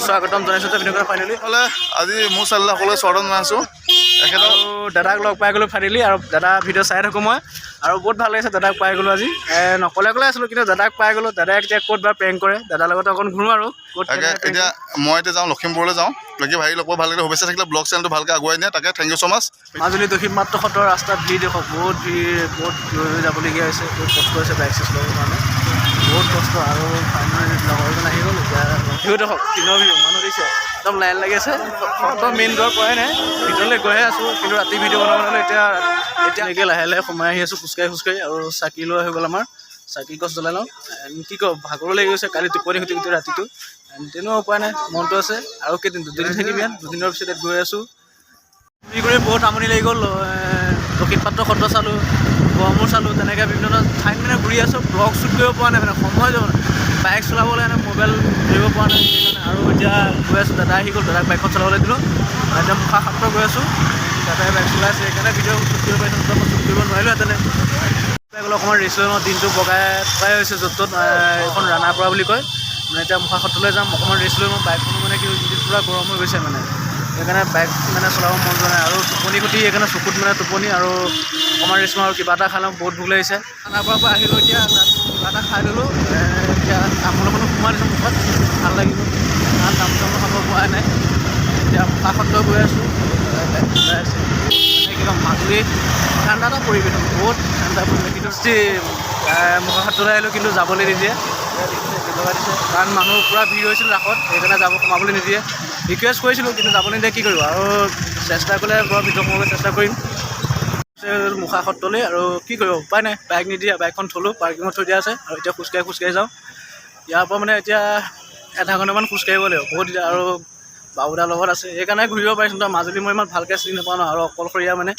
স্বাগতম জনাইছোঁ video' finally হ'লে আজি মোৰ চেনেল সকলোৱে স্বাগতম জনাইছোঁ তেখেতৰ দাদাক লগ পাই গ'লোঁ ফাইনেলি আৰু দাদা ভিডিঅ' চাই থাকোঁ মই আৰু বহুত ভাল লাগিছে দাদাক পাই গ'লোঁ আজি নকলে আছিলোঁ কিন্তু দাদাক পাই গ'লোঁ দাদাই এতিয়া ক'ত বা প্ৰেংক কৰে দাদাৰ লগত অকণ ঘূৰোঁ আৰু তাকে এতিয়া মই এতিয়া যাওঁ লখিমপুৰলৈ যাওঁ বাকী ভাই লগ ভাল লাগিলে শুভেচ্ছা থাকিলে ব্লগ চেনেলটো ভালকৈ আগুৱাই নিয়ে তাকে থেংক ইউ ছ' মাছ মাজুলী দক্ষিণ মাত্ৰ সত্ৰৰ ৰাস্তাত ভিৰ দেখক বহুত ভিৰ বহুত দূৰলৈ যাবলগীয়া হৈছে বহুত কষ্ট হৈছে বাইক চাইক ল'বৰ কাৰণে বহুত কষ্ট আৰু ফাইনেলি লগৰজন আহি গ'ল এতিয়া ভিউ দেখক দিনৰ ভিউ মানুহ দিছে একদম লাইন লাগি আছে সত্ৰৰ মেইন ঘৰ পোৱাই নাই ভিতৰলৈ গৈহে আছোঁ কিন্তু ৰাতি ভিডিঅ' বনাব হ'লে এতিয়ালৈকে লাহে লাহে সোমাই আহি আছোঁ খোজকাঢ়ি আৰু চাকি লৈ হৈ গ'ল আমাৰ চাকি গছ জ্বলাই লওঁ কি কওঁ ভাগৰো লাগি গৈছে কালি টোপনি সৈতে গোটেই ৰাতিটো তেনেকুৱা উপায় নাই মনটো আছে আৰু কেইদিন দুদিন থাকিম ইয়াত দুদিনৰ পিছত ইয়াত গৈ আছোঁ ঘূৰি কৰি বহুত আমনি লাগি গ'ল দক্ষিণ পাত্ৰ সত্ৰ চালোঁ গড়মূৰ চালোঁ তেনেকৈ বিভিন্ন ঠাইত মানে ঘূৰি আছোঁ ব্লগ শ্বুট কৰিব পৰা নাই মানে সময় যাব বাইক চলাবলৈ মানে মোবাইল ধৰিব পৰা নাই সেইকাৰণে আৰু এতিয়া গৈ আছোঁ দাদা আহি গ'ল দাদাক বাইকখন চলাবলৈ দিলোঁ এতিয়া মুখা সত্ৰ গৈ আছোঁ দাদাই বাইক চলাইছে সেইকাৰণে ভিডিঅ' শ্বুট কৰিব পাৰিছোঁ মই শ্বুট কৰিব নোৱাৰিলোহেঁতেনে গ'লে অকণমান ৰেষ্ট লৈ লওঁ দিনটো বগাই থকাই হৈছে য'ত ত'ত এখন ৰাণাপৰা বুলি কয় মানে এতিয়া মুখা সত্ৰলৈ যাম অকণমান ৰেষ্ট লৈ লওঁ বাইকখনো মানে কি পূৰা গৰম হৈ গৈছে মানে সেইকাৰণে বাইক মানে চলাব মন যোৱা নাই আৰু টোপনি খতি সেইকাৰণে চকুত মানে টোপনি আৰু অকণমান ৰেষ্ট লওঁ আৰু কিবা এটা খাই লওঁ বহুত ভোক লাগিছে ৰাণাপৰাৰ পৰা আহিলোঁ এতিয়া কিবা এটা খাই ল'লোঁ এতিয়া তামোল অকণো সোমাই দিছোঁ মুখত ভাল লাগিব কাৰণ তামোল খাব পৰা নাই এতিয়া মুখা সত্ৰ গৈ আছোঁ ওলাই আছে কিবা মাজুলী ঠাণ্ডা এটা পৰিৱেশ বহুত ঠাণ্ডা পৰিৱেশ কিন্তু মুখা সত্ৰলৈ আহিলোঁ কিন্তু যাবলৈ নিদিয়ে লগাই দিছে কাৰণ মানুহ পূৰা ভিৰ হৈছিল ৰাসত সেইকাৰণে সোমাবলৈ নিদিয়ে ৰিকুৱেষ্ট কৰিছিলোঁ কিন্তু যাবলৈ নিদিয়ে কি কৰিব আৰু চেষ্টা কৰিলে বৰ ভিতৰত সোমাবলৈ চেষ্টা কৰিম মুখা সত্ৰলৈ আৰু কি কৰিব উপায় নাই বাইক নিদিয়ে বাইকখন থ'লোঁ পাৰ্কিঙত থৈ দিয়া আছে আৰু এতিয়া খোজকাঢ়ি যাওঁ ইয়াৰ পৰা মানে এতিয়া আধা ঘণ্টামান খোজকাঢ়িব লাগিব বহুত আৰু বাবুদাৰ লগত আছে সেইকাৰণে ঘূৰিব পাৰিছোঁ তো মাজুলী মই ইমান ভালকৈ চিনি নাপাওঁ ন আৰু অকলশৰীয়া মানে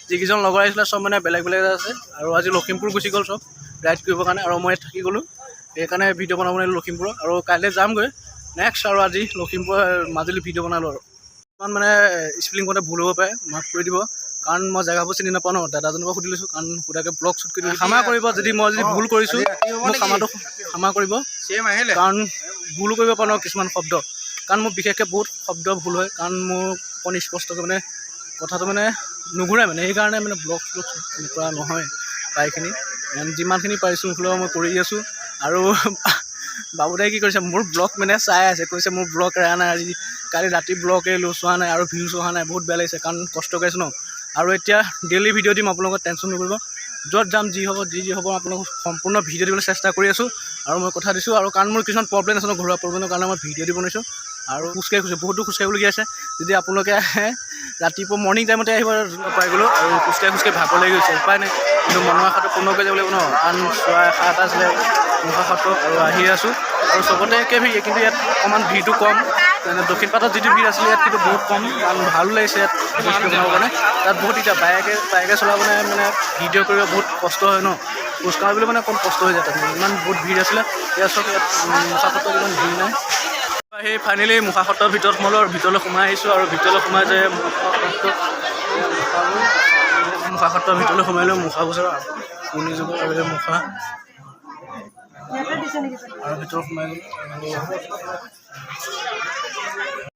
যিকেইজন লগৰ আহিছিলে চব মানে বেলেগ আছে আৰু আজি লখিমপুৰ গুচি গ'ল চব ৰাইড কৰিবৰ কাৰণে আৰু মই থাকি গ'লোঁ সেইকাৰণে ভিডিঅ' বনাব নোৱাৰিলোঁ লখিমপুৰত আৰু কাইলৈ যামগৈ নেক্সট আৰু আজি লখিমপুৰ মাজুলী ভিডিঅ' বনালোঁ আৰু ইমান মানে স্পেলিং কৰোঁতে ভুল হ'ব পাৰে মাফ কৰি দিব কাৰণ মই জেগাবোৰ চিনি নাপাওঁ ন দাদাজনৰ পৰা সুধি লৈছোঁ কাৰণ সুধাকৈ ব্লগ শ্বুট কৰি ক্ষমা কৰিব যদি মই ভুল কৰিছোঁ মোক ক্ষমা কৰিব কাৰণ ভুলো কৰিব পাৰোঁ কিছুমান শব্দ কাৰণ মোৰ বিশেষকৈ বহুত শব্দ ভুল হয় কাৰণ মোৰ অকণ স্পষ্টকৈ মানে কথাটো মানে নুঘূৰাই মানে সেইকাৰণে মানে ব্লগ কৰা নহয় প্ৰায়খিনি যিমানখিনি পাৰিছোঁ হ'লেও মই কৰি আছোঁ আৰু বাবুদাই কি কৰিছে মোৰ ব্লগ মানে চাই আছে কৈছে মোৰ ব্লগ এৰা নাই আজি কালি ৰাতি ব্লগ এৰিলোঁ চোৱা নাই আৰু ভিউজ অহা নাই বহুত বেয়া লাগিছে কাৰণ কষ্ট কৰিছোঁ ন আৰু এতিয়া ডেইলি ভিডিঅ' দিম আপোনালোকক টেনশ্যন নকৰিব য'ত যাম যি হ'ব আপোনালোকক সম্পূৰ্ণ ভিডিঅ' দিবলৈ চেষ্টা কৰি আছোঁ আৰু মই কথা দিছোঁ আৰু কাৰণ মোৰ কিছুমান প্ৰব্লেম আছে ন ঘৰুৱা প্ৰব্লেমৰ কাৰণে মই ভিডিঅ' দি বনাইছোঁ আৰু খোজকাঢ়ি বহুতো খোজকাঢ়িবলগীয়া আছে যদি আপোনালোকে আহে ৰাতিপুৱা মৰ্ণিং টাইমতে আহিব পাই গ'লোঁ আৰু খোজকাঢ়ি ভাগৰ লাগি গৈছে উপায় নাই কিন্তু মনৰ আশাটো পূৰ্ণ কৰি যাব লাগিব ন কাৰণ চোৱা আশা এটা আছিলে মুখা সত্ৰ আৰু আহি আছোঁ আৰু চবতে একে ভিৰ কিন্তু ইয়াত অকণমান ভিৰটো কম মানে দক্ষিণ পাটত যিটো ভিৰ আছিলে ইয়াত কিন্তু বহুত কম কাৰণ ভালো লাগিছে ইয়াত খোজকাঢ়ি বনাবৰ কাৰণে তাত বহুত এতিয়া বাইকে চলাবলৈ মানে ভিডিঅ' কৰিব বহুত কষ্ট হয় ন খোজকাঢ়িবলৈ মানে কম কষ্ট হৈ যায় তাত ইমান বহুত ভিৰ আছিলে ইয়াত চব ইয়াত মুখা সত্ৰত ইমান ভিৰ নাই সেই ফাইনেলি মুখা সত্ৰৰ ভিতৰত সোমালোঁ আৰু ভিতৰলৈ সোমাই আহিছোঁ আৰু ভিতৰলৈ সোমাই যে মুখা সত্ৰৰ ভিতৰলৈ সোমাই লৈ মুখা বছৰ পুৰণি যুগৰ আৰু মুখা আৰু ভিতৰত সোমাই গ'লোঁ